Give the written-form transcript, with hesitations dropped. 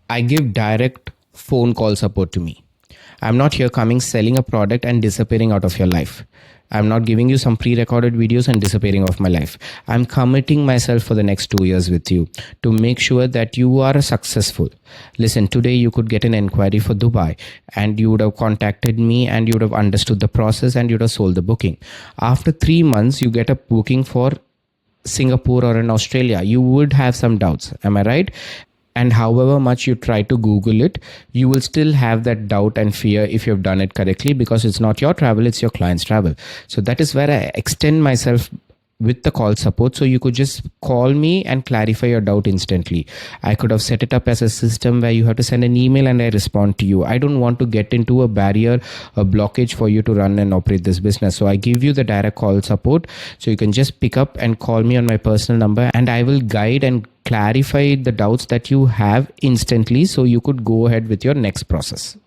I give direct phone call support to me. I'm not here coming selling a product and disappearing out of your life. I'm not giving you some pre-recorded videos and disappearing off my life. I'm committing myself for the next 2 years with you to make sure that you are successful. Listen, today you could get an inquiry for Dubai and you would have contacted me and you would have understood the process and you would have sold the booking. After 3 months, you get a booking for Singapore or in Australia. You would have some doubts. Am I right? And however much you try to Google it, you will still have that doubt and fear if you've done it correctly, because it's not your travel, it's your client's travel. So that is where I extend myself with the call support, so you could just call me and clarify your doubt instantly. I could have set it up as a system where you have to send an email and I respond to you. I don't want to get into a barrier, a blockage for you to run and operate this business. So I give you the direct call support, so you can just pick up and call me on my personal number and I will guide and clarify the doubts that you have instantly, so you could go ahead with your next process.